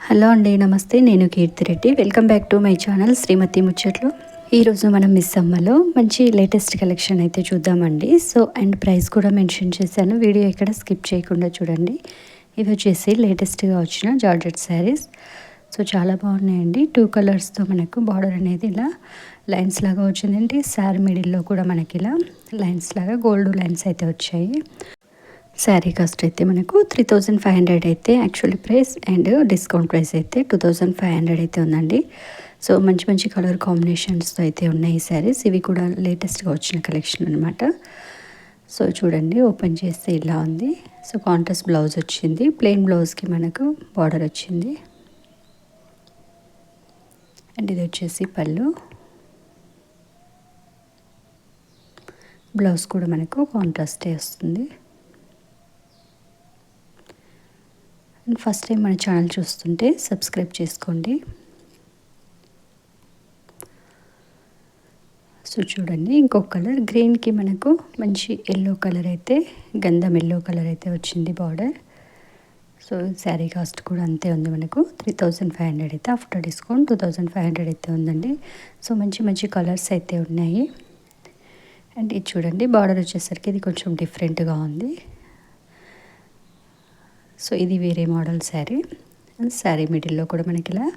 Hello అండి, నమస్తే. నేను Keerthi Reddy. Welcome back to my channel Srimathi Muchatlu. ఈరోజు మనం మిస్ అమ్మలో మంచి లేటెస్ట్ కలెక్షన్ అయితే చూద్దామండి. అండ్ ప్రైస్ కూడా మెన్షన్ చేశాను. వీడియో ఎక్కడ స్కిప్ చేయకుండా చూడండి. ఇవి వచ్చేసి లేటెస్ట్గా వచ్చిన జార్జెట్ శారీస్. చాలా బాగున్నాయండి. 2 కలర్స్తో మనకు బార్డర్ అనేది ఇలా లైన్స్ లాగా వచ్చిందండి. శారీ మిడిల్లో కూడా మనకి ఇలా లైన్స్ లాగా గోల్డ్ లైన్స్ అయితే వచ్చాయి. శారీ కాస్ట్ అయితే మనకు 3500 అయితే actually price, and discount price అయితే 2500 అయితే ఉందండి. మంచి మంచి కలర్ కాంబినేషన్స్తో అయితే ఉన్నాయి ఈ శారీస్. ఇవి కూడా లేటెస్ట్గా వచ్చిన కలెక్షన్ అనమాట. చూడండి, ఓపెన్ చేస్తే ఇలా ఉంది. కాంట్రాస్ట్ బ్లౌజ్ వచ్చింది. ప్లెయిన్ బ్లౌజ్కి మనకు బార్డర్ వచ్చింది. అండ్ ఇది వచ్చేసి పళ్ళు. బ్లౌజ్ కూడా మనకు కాంట్రాస్టే వస్తుంది. అండ్ ఫస్ట్ టైం మన ఛానల్ చూస్తుంటే సబ్స్క్రైబ్ చేసుకోండి. చూడండి, ఇంకొక కలర్ గ్రీన్కి మనకు మంచి ఎల్లో కలర్ అయితే, గంధం ఎల్లో కలర్ అయితే వచ్చింది బార్డర్. శారీ కాస్ట్ కూడా అంతే ఉంది మనకు. 3500 అయితే ఆఫ్టర్ డిస్కౌంట్ 2500 అయితే ఉందండి. మంచి మంచి కలర్స్ అయితే ఉన్నాయి. అండ్ ఇది చూడండి, బార్డర్ వచ్చేసరికి ఇది కొంచెం డిఫరెంట్గా ఉంది. ఇది వేరే మోడల్ శారీ. శారీ మిడిల్లో కూడా మనకి ఇలా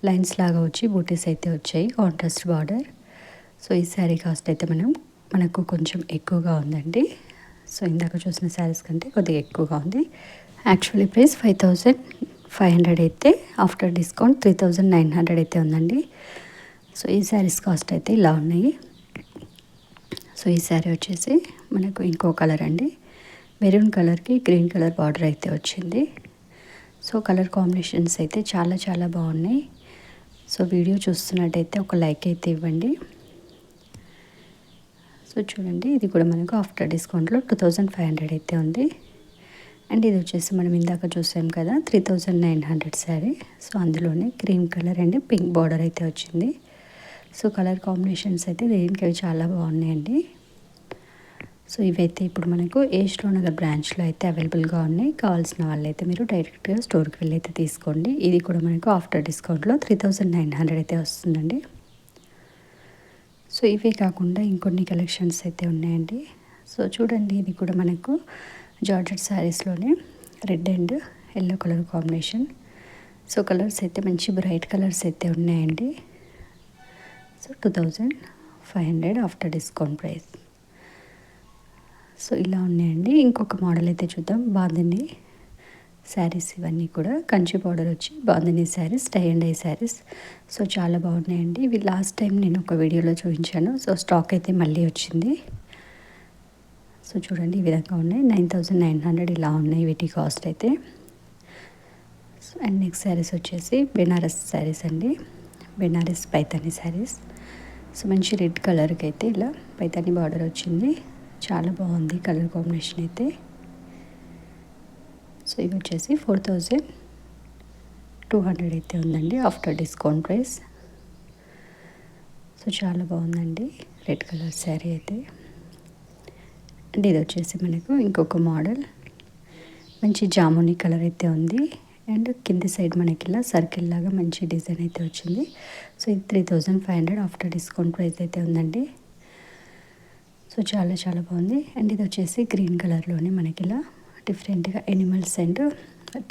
లైన్స్ లాగా వచ్చి బూటీస్ అయితే వచ్చాయి, కాంట్రాస్ట్ బార్డర్. ఈ శారీ కాస్ట్ అయితే మనకు కొంచెం ఎక్కువగా ఉందండి. ఇందాక చూసిన శారీస్ కంటే కొద్దిగా ఎక్కువగా ఉంది. యాక్చువల్లీ ప్రైస్ 5500 అయితే ఆఫ్టర్ డిస్కౌంట్ 3900 అయితే ఉందండి. ఈ శారీస్ కాస్ట్ అయితే ఇలా ఉన్నాయి. ఈ శారీ వచ్చేసి మనకు ఇంకో కలర్ అండి. మెరూన్ కలర్కి గ్రీన్ కలర్ బార్డర్ అయితే వచ్చింది. కలర్ కాంబినేషన్స్ అయితే చాలా చాలా బాగున్నాయి. వీడియో చూస్తున్నట్టయితే ఒక లైక్ అయితే ఇవ్వండి. చూడండి, ఇది కూడా మనకు ఆఫ్టర్ డిస్కౌంట్లో 2500 అయితే ఉంది. అండ్ ఇది వచ్చేసి మనం ఇందాక చూసాం కదా 3900 శారీ. అందులోనే green colour and pink border అయితే వచ్చింది. కలర్ కాంబినేషన్స్ అయితే దేనికి అవి చాలా బాగున్నాయండి. ఇవైతే ఇప్పుడు మనకు ఏష్లో నగర్ బ్రాంచ్లో అయితే అవైలబుల్గా ఉన్నాయి. కావాల్సిన వాళ్ళైతే మీరు డైరెక్ట్గా స్టోర్కి వెళ్ళి అయితే తీసుకోండి. ఇది కూడా మనకు ఆఫ్టర్ డిస్కౌంట్లో 3900 అయితే వస్తుందండి. ఇవే కాకుండా ఇంకొన్ని కలెక్షన్స్ అయితే ఉన్నాయండి. చూడండి, ఇది కూడా మనకు జార్జెట్ శారీస్లోనే red and yellow colour combination. Colours అయితే మంచి బ్రైట్ కలర్స్ అయితే ఉన్నాయండి. 2500 ఆఫ్టర్ డిస్కౌంట్ ప్రైస్. ఇలా ఉన్నాయండి. ఇంకొక మోడల్ అయితే చూద్దాం. బాందిని శారీస్, ఇవన్నీ కూడా కంచి బార్డర్ వచ్చి bandhani saris, tie and dye saris. చాలా బాగున్నాయండి. ఇవి లాస్ట్ టైం నేను ఒక వీడియోలో చూపించాను. స్టాక్ అయితే మళ్ళీ వచ్చింది. చూడండి, ఈ విధంగా ఉన్నాయి. 9900 ఇలా ఉన్నాయి వీటి కాస్ట్ అయితే. అండ్ నెక్స్ట్ శారీస్ వచ్చేసి బెనారస్ శారీస్ అండి. బెనారస్ పైతాని శారీస్. మంచి రెడ్ కలర్కి అయితే ఇలా పైతాని బార్డర్ వచ్చింది. చాలా బాగుంది కలర్ కాంబినేషన్ అయితే. ఇవి వచ్చేసి 4200 అయితే ఉందండి ఆఫ్టర్ డిస్కౌంట్ ప్రైస్. చాలా బాగుందండి రెడ్ కలర్ శారీ అయితే. అండ్ ఇది వచ్చేసి మనకు ఇంకొక మోడల్, మంచి జామునీ కలర్ అయితే ఉంది. అండ్ కింది సైడ్ మనకి ఇలా సర్కిల్ లాగా మంచి డిజైన్ అయితే వచ్చింది. ఇది 3500 ఆఫ్టర్ డిస్కౌంట్ ప్రైస్ అయితే ఉందండి. చాలా చాలా బాగుంది. అండ్ ఇది వచ్చేసి గ్రీన్ కలర్లోనే మనకి ఇలా డిఫరెంట్గా ఎనిమల్స్ అండ్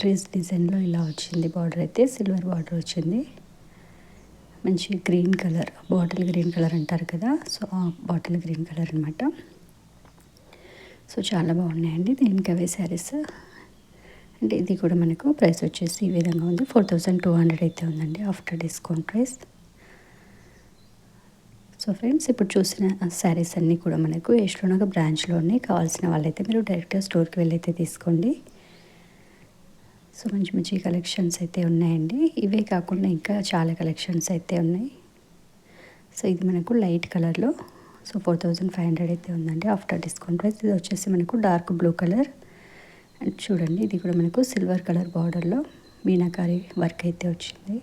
ట్రీస్ డిజైన్లో ఇలా వచ్చింది. బార్డర్ అయితే సిల్వర్ బార్డర్ వచ్చింది. మంచి green colour, bottle green colour అంటారు కదా, ఆ బాటిల్ గ్రీన్ కలర్ అనమాట. చాలా బాగున్నాయండి దీనికి అవే శారీస్. అండ్ ఇది కూడా మనకు ప్రైస్ వచ్చేసి ఈ విధంగా ఉంది. 4200 అయితే ఉందండి ఆఫ్టర్ డిస్కౌంట్ ప్రైస్. ఫ్రెండ్స్, ఇప్పుడు చూసిన శారీస్ అన్నీ కూడా మనకు ఏష్లో నగర్ బ్రాంచ్లోనే. కావాల్సిన వాళ్ళైతే మీరు డైరెక్ట్గా స్టోర్కి వెళ్ళి అయితే తీసుకోండి. మంచి మంచి కలెక్షన్స్ అయితే ఉన్నాయండి. ఇవే కాకుండా ఇంకా చాలా కలెక్షన్స్ అయితే ఉన్నాయి. ఇది మనకు లైట్ కలర్లో 4500 అయితే ఉందండి ఆఫ్టర్ డిస్కౌంట్ ప్రైస్. ఇది వచ్చేసి మనకు డార్క్ బ్లూ కలర్. అండ్ చూడండి, ఇది కూడా మనకు సిల్వర్ కలర్ బార్డర్లో మీనాకారి వర్క్ అయితే వచ్చింది.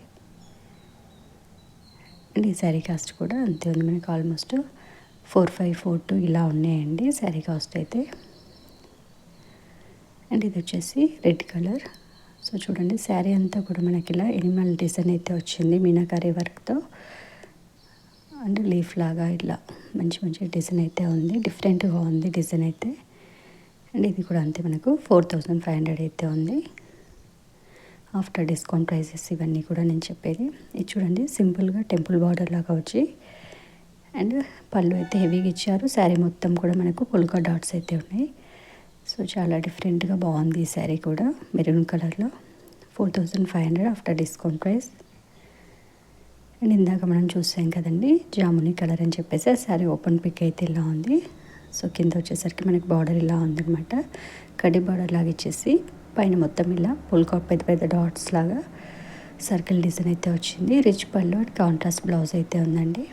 అండ్ ఈ శారీ కాస్ట్ కూడా అంతే ఉంది మనకు. ఆల్మోస్ట్ 4542 ఇలా ఉన్నాయండి శారీ కాస్ట్ అయితే. అండ్ ఇది వచ్చేసి రెడ్ కలర్. సో చూడండి శారీ అంతా కూడా మనకి ఇలా ఎనిమల్ డిజైన్ అయితే వచ్చింది మీనాకారి వర్క్తో. అండ్ లీఫ్ లాగా ఇట్లా మంచి మంచి డిజైన్ అయితే ఉంది, డిఫరెంట్గా ఉంది డిజైన్ అయితే. అండ్ ఇది కూడా అంతే మనకు 4500 అయితే ఉంది ఆఫ్టర్ డిస్కౌంట్ ప్రైసెస్. ఇవన్నీ కూడా నేను చెప్పేది. ఇది చూడండి సింపుల్గా టెంపుల్ బార్డర్ లాగా వచ్చి అండ్ పళ్ళు అయితే హెవీగా ఇచ్చారు. శారీ మొత్తం కూడా మనకు పొల్కా డాట్స్ అయితే ఉన్నాయి. సో చాలా డిఫరెంట్గా బాగుంది ఈ శారీ కూడా, మెరూన్ కలర్లో 4500 ఆఫ్టర్ డిస్కౌంట్ ప్రైస్. అండ్ ఇందాక మనం చూసాం కదండి జామునీ కలర్ అని చెప్పేసి, ఆ శారీ ఓపెన్ పిక్ అయితే ఇలా ఉంది. సో కింద వచ్చేసరికి మనకి బార్డర్ ఇలా ఉందన్నమాట, కడ్డీ బార్డర్ లాగా ఇచ్చేసి పైన మొత్తం ఇలా పొల్కా పెద్ద పెద్ద డాట్స్ లాగా సర్కిల్ డిజైన్ అయితే వచ్చింది. రిచ్ పళ్ళు కాంట్రాస్ట్ బ్లౌజ్ అయితే ఉందండి.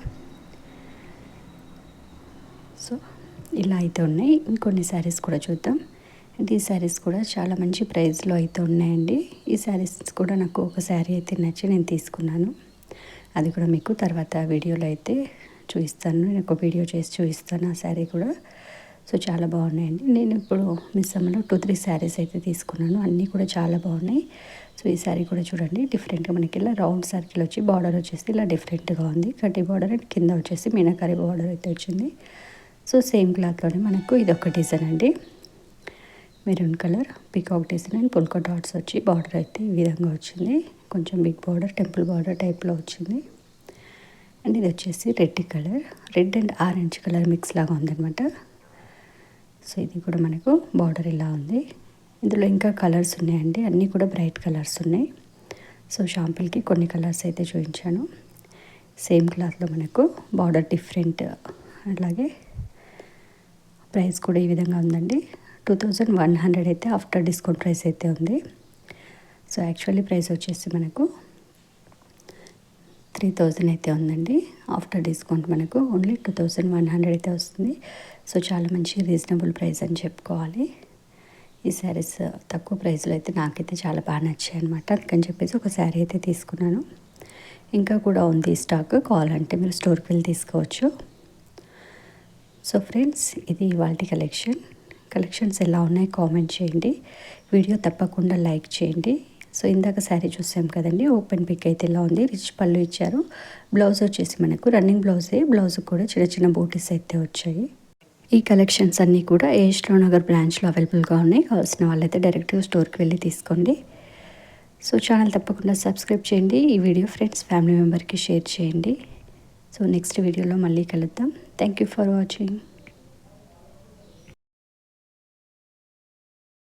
సో ఇలా అయితే ఉన్నాయి. ఇంకొన్ని శారీస్ కూడా చూద్దాం. అండ్ ఈ శారీస్ కూడా చాలా మంచి ప్రైస్లో అయితే ఉన్నాయండి. ఈ శారీస్ కూడా నాకు ఒక శారీ అయితే నచ్చి నేను తీసుకున్నాను. అది కూడా మీకు తర్వాత వీడియోలో అయితే చూపిస్తాను. నేను ఒక వీడియో చేసి చూపిస్తాను ఆ శారీ కూడా. సో చాలా బాగున్నాయండి. నేను ఇప్పుడు మిస్సమ్మలో 2-3 శారీస్ అయితే తీసుకున్నాను. అన్నీ కూడా చాలా బాగున్నాయి. సో ఈ శారీ కూడా చూడండి డిఫరెంట్గా మనకి ఇలా రౌండ్ సర్కిల్ వచ్చి బార్డర్ వచ్చేసి ఇలా డిఫరెంట్గా ఉంది. కడ్డీ బార్డర్ అండ్ కింద వచ్చేసి మీనాకారి బార్డర్ అయితే వచ్చింది. సో సేమ్ క్లాత్లోనే మనకు ఇది ఒక డిజైన్ అండి, maroon colour peacock design and polka dots వచ్చి బార్డర్ అయితే ఈ విధంగా వచ్చింది. కొంచెం బిగ్ బార్డర్ టెంపుల్ బార్డర్ టైప్లో వచ్చింది. అండ్ ఇది వచ్చేసి red colour, red and orange colour mix లాగా ఉందన్నమాట. సో ఇది కూడా మనకు బార్డర్ ఇలా ఉంది. ఇందులో ఇంకా కలర్స్ ఉన్నాయండి, అన్నీ కూడా బ్రైట్ కలర్స్ ఉన్నాయి. సో షాంపుల్కి కొన్ని కలర్స్ అయితే చూపించాను. సేమ్ క్లాత్లో మనకు బార్డర్ డిఫరెంట్. అలాగే ప్రైస్ కూడా ఈ విధంగా ఉందండి, 2100 అయితే ఆఫ్టర్ డిస్కౌంట్ ప్రైస్ అయితే ఉంది. సో యాక్చువల్లీ ప్రైస్ వచ్చేసి మనకు 3000 అయితే ఉందండి. ఆఫ్టర్ డిస్కౌంట్ మనకు ఓన్లీ 2100 అయితే వస్తుంది. సో చాలా మంచి రీజనబుల్ ప్రైస్ అని చెప్పుకోవాలి. ఈ శారీస్ తక్కువ ప్రైస్లో అయితే నాకైతే చాలా బాగా నచ్చాయి అనమాట. అందుకని చెప్పేసి ఒక శారీ అయితే తీసుకున్నాను. ఇంకా కూడా ఉంది స్టాక్, కావాలంటే మీరు స్టోర్కి వెళ్ళి తీసుకోవచ్చు. సో ఫ్రెండ్స్ ఇది ఇవాల్టి కలెక్షన్స్ ఎలా ఉన్నాయి కామెంట్ చేయండి. వీడియో తప్పకుండా లైక్ చేయండి. సో ఇందాక శారీ చూసాం కదండి, ఓపెన్ పిక్ అయితే ఇలా ఉంది. రిచ్ పళ్ళు ఇచ్చారు. బ్లౌజ్ వచ్చేసి మనకు రన్నింగ్ బ్లౌజే, బ్లౌజ్ కూడా చిన్న చిన్న బూటీస్ అయితే వచ్చాయి. ఈ కలెక్షన్స్ అన్నీ కూడా ఏష్లో నగర్ బ్రాంచ్లో అవైలబుల్గా ఉన్నాయి. కావాల్సిన వాళ్ళైతే డైరెక్ట్గా స్టోర్కి వెళ్ళి తీసుకోండి. సో ఛానల్ తప్పకుండా సబ్స్క్రైబ్ చేయండి. ఈ వీడియో ఫ్రెండ్స్ ఫ్యామిలీ మెంబర్కి షేర్ చేయండి. సో నెక్స్ట్ వీడియోలో మళ్ళీ కలుద్దాం. Thank you for watching.